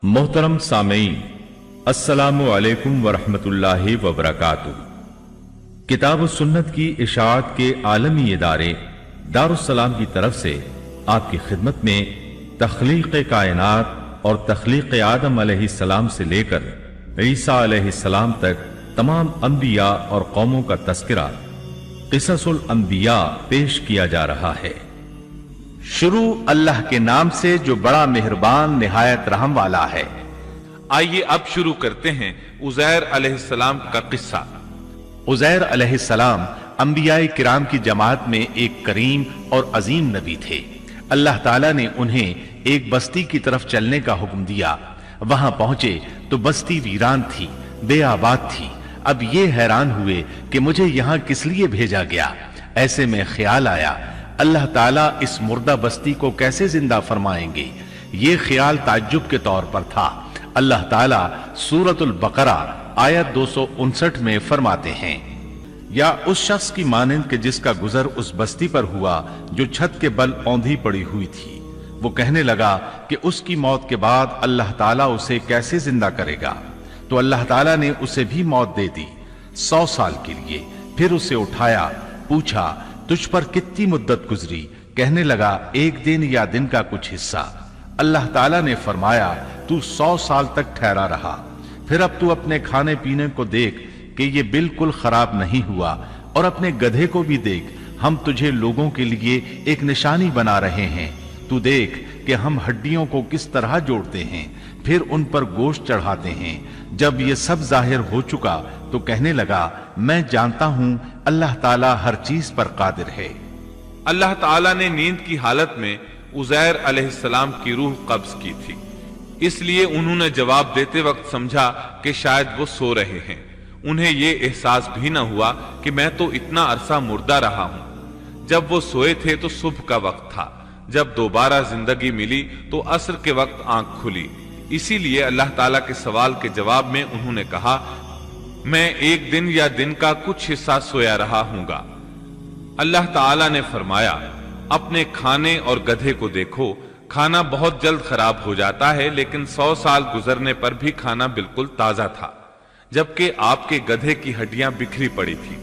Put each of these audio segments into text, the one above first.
मोहतरम सामीन, अस्सलामु अलैकुम वरहमतुल्लाहि वबरकातुह। किताब सुन्नत की इशाअत के आलमी इदारे दारुस्सलाम की तरफ से आपकी खिदमत में तख्लीक कायनात और तख्लीक आदम अलैहिस्सलाम से लेकर ईसा अलैहिस्सलाम तक तमाम अंबिया और कौमों का तस्करा क़िससुल अंबिया पेश किया जा रहा है। शुरू अल्लाह के नाम से जो बड़ा मेहरबान निहायत रहम वाला है। आइए अब शुरू करते हैं उज़ैर अलैहिस्सलाम का किस्सा। उज़ैर अलैहिस्सलाम अंबियाए किराम की जमात में एक करीम और अजीम नबी थे। अल्लाह ताला ने उन्हें एक बस्ती की तरफ चलने का हुक्म दिया। वहां पहुंचे तो बस्ती वीरान थी, बेआबाद थी। अब ये हैरान हुए कि मुझे यहां किस लिए भेजा गया। ऐसे में ख्याल आया अल्लाह ताला इस मुर्दा बस्ती को कैसे जिंदा फरमाएंगे। ये ख्याल ताज्जुब के तौर पर था। अल्लाह ताला सूरतुल बकरा आयत 259 में फरमाते हैं, या उस शख्स की मानिंद के जिसका गुजर उस बस्ती पर हुआ जो छत के बल औंधी पड़ी हुई थी। वो कहने लगा कि उसकी मौत के बाद अल्लाह ताला उसे कैसे जिंदा करेगा। तो अल्लाह ताला ने उसे भी मौत दे दी 100 साल के लिए। फिर उसे उठाया, पूछा तुझ पर कितनी मुद्दत गुजरी। कहने लगा एक दिन या दिन का कुछ हिस्सा। अल्लाह ताला ने फरमाया तू 100 साल तक ठहरा रहा। फिर अब तू अपने खाने पीने को देख कि ये बिल्कुल खराब नहीं हुआ, और अपने गधे को भी देख, हम तुझे लोगों के लिए एक निशानी बना रहे हैं। तू देख कि हम हड्डियों को किस तरह जोड़ते हैं, फिर उन पर गोश्त चढ़ाते हैं। जब ये सब जाहिर हो चुका तो कहने लगा मैं जानता हूं अल्लाह ताला हर चीज पर कादिर है। अल्लाह ताला ने नींद की हालत में उज़ैर अलैहिस्सलाम की रूह कब्ज की थी। इसलिए उन्होंने जवाब देते वक्त समझा कि शायद वो सो रहे हैं। उन्हें ये एहसास भी न हुआ कि मैं तो इतना अरसा मुर्दा रहा हूं। जब वो सोए थे तो सुबह का वक्त था। जब दोबारा जिंदगी मिली तो असर के वक्त आंख खुली। इसीलिए अल्लाह ताला के सवाल के जवाब में उन्होंने कहा मैं एक दिन या दिन का कुछ हिस्सा सोया रहा हूंगा। अल्लाह ताला ने फरमाया अपने खाने और गधे को देखो, खाना बहुत जल्द खराब हो जाता है, लेकिन 100 साल गुजरने पर भी खाना बिल्कुल ताजा था, जबकि आपके गधे की हड्डियां बिखरी पड़ी थी।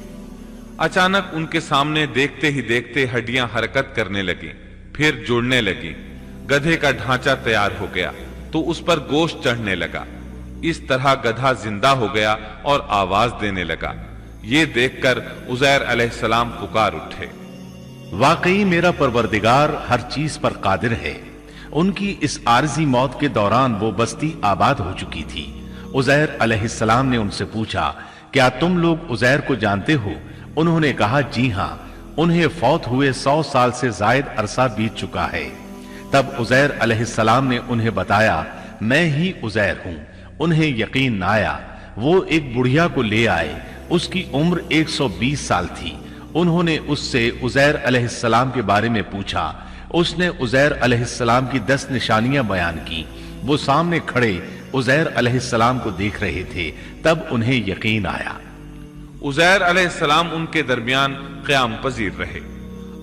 अचानक उनके सामने देखते ही देखते हड्डियां हरकत करने लगी, फिर जुड़ने लगी। गधे का ढांचा तैयार हो गया तो उस पर गोश्त चढ़ने लगा। इस तरह गधा जिंदा हो गया और आवाज देने लगा। ये देखकर उज़ैर अलैहिस्सलाम पुकार उठे, वाकई मेरा परवरदिगार हर चीज पर कादिर है। उनकी इस आरजी मौत के दौरान वो बस्ती आबाद हो चुकी थी। उज़ैर अलैहिस्सलाम ने उनसे पूछा क्या तुम लोग उज़ैर को जानते हो। उन्होंने कहा जी हां, उन्हें फौत हुए 100 साल से जायद अरसा बीत चुका है। तब उज़ैर अलैहिस्सलाम ने उन्हें बताया मैं ही उज़ैर हूं। उन्हें यकीन न आया। वो एक बुढ़िया को ले आए, उसकी उम्र 120 साल थी। उन्होंने उससे उज़ैर अलैहिस्सलाम के बारे में पूछा। उसने उज़ैर अलैहिस्सलाम की 10 निशानियां बयान की। वो सामने खड़े उज़ैर अलैहिस्सलाम को देख रहे थे। तब उन्हें यकीन आया। उज़ैर अलैहिस्सलाम उनके दरमियान क़याम पजीर रहे।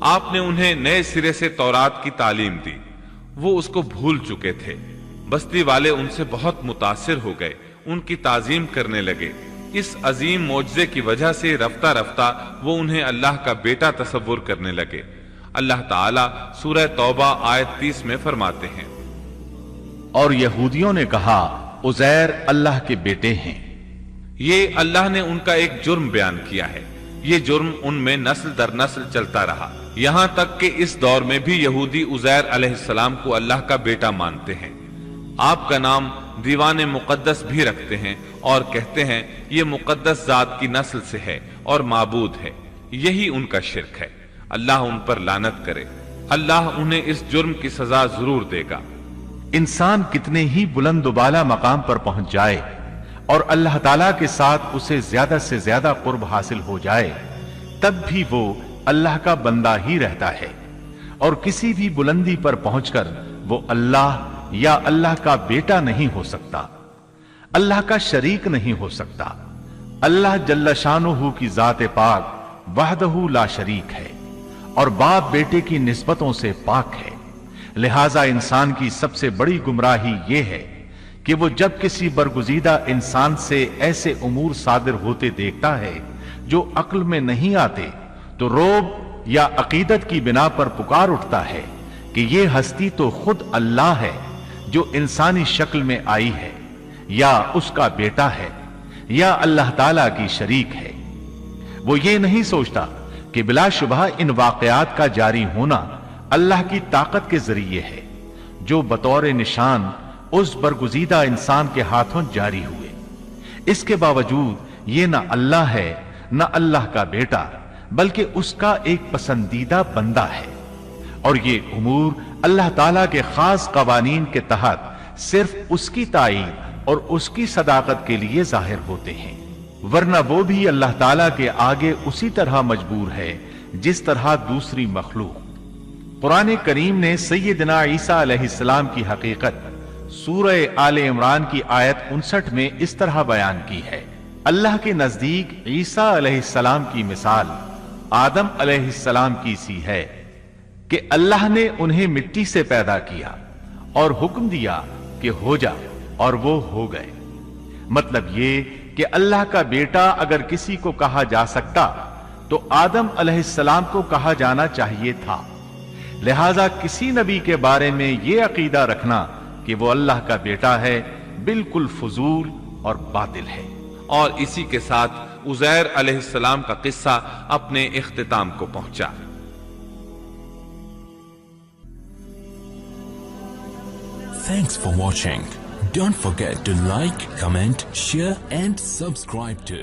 आपने उन्हें नए सिरे से तौरात की तालीम दी। वो उसको भूल चुके थे। बस्ती वाले उनसे बहुत मुतासिर हो गए, उनकी ताजीम करने लगे। इस अजीम मोजज़े की वजह से रफ्ता रफ्ता वो उन्हें अल्लाह का बेटा तसव्वुर करने लगे। अल्लाह ताला सूरह तौबा आयत 30 में फरमाते हैं, और यहूदियों ने कहा उज़ैर अल्लाह के बेटे हैं। ये अल्लाह ने उनका एक जुर्म बयान किया है। ये जुर्म उनमें नस्ल दर नस्ल चलता रहा, यहां तक कि इस दौर में भी यहूदी उज़ैर अलैहिस्सलाम को अल्लाह का बेटा मानते हैं। आपका नाम दीवाने मुकद्दस भी रखते हैं और कहते हैं ये मुकद्दस जात की नस्ल से है और माबूद है। यही उनका शिर्क है। अल्लाह उन पर लानत करे। अल्लाह उन्हें इस जुर्म की सजा जरूर देगा। इंसान कितने ही बुलंदबाला मकाम पर पहुंच जाए और अल्लाह ताला के साथ उसे ज्यादा से ज्यादा कुर्ब हासिल हो जाए, तब भी वो अल्लाह का बंदा ही रहता है। और किसी भी बुलंदी पर पहुंचकर वो अल्लाह या अल्लाह का बेटा नहीं हो सकता, अल्लाह का शरीक नहीं हो सकता। अल्लाह जल्ल शानुहू की जात पाक वहदहू ला शरीक है और बाप बेटे की निस्बतों से पाक है। लिहाजा इंसान की सबसे बड़ी गुमराही यह है کہ وہ جب کسی برگزیدہ انسان سے ایسے امور صادر ہوتے دیکھتا ہے جو عقل میں نہیں آتے تو رعب یا عقیدت کی بنا پر پکار اٹھتا ہے کہ یہ ہستی تو خود اللہ ہے جو انسانی شکل میں آئی ہے، یا اس کا بیٹا ہے، یا اللہ تعالی کی شریک ہے۔ وہ یہ نہیں سوچتا کہ بلا شبہ ان واقعات کا جاری ہونا اللہ کی طاقت کے ذریعے ہے جو بطور نشان اس برگزیدہ انسان کے ہاتھوں جاری ہوئے۔ اس کے باوجود یہ نہ اللہ ہے نہ اللہ کا بیٹا، بلکہ اس کا ایک پسندیدہ بندہ ہے، اور یہ امور اللہ تعالیٰ کے خاص قوانین کے تحت صرف اس کی تائید اور اس کی صداقت کے لیے ظاہر ہوتے ہیں، ورنہ وہ بھی اللہ تعالیٰ کے آگے اسی طرح مجبور ہے جس طرح دوسری مخلوق۔ قرآن کریم نے سیدنا عیسیٰ علیہ السلام کی حقیقت سورہ آل عمران کی آیت 59 میں اس طرح بیان کی ہے: اللہ کے نزدیک عیسیٰ علیہ السلام کی مثال آدم علیہ السلام کی سی ہے کہ اللہ نے انہیں مٹی سے پیدا کیا اور حکم دیا کہ ہو جا، اور وہ ہو گئے۔ مطلب یہ کہ اللہ کا بیٹا اگر کسی کو کہا جا سکتا تو آدم علیہ السلام کو کہا جانا چاہیے تھا، لہذا کسی نبی کے بارے میں یہ عقیدہ رکھنا کہ وہ اللہ کا بیٹا ہے بالکل فضول اور باطل ہے۔ اور اسی کے ساتھ عزیر علیہ السلام کا قصہ اپنے اختتام کو پہنچا۔ Thanks for watching. Don't forget to like, comment, share and subscribe to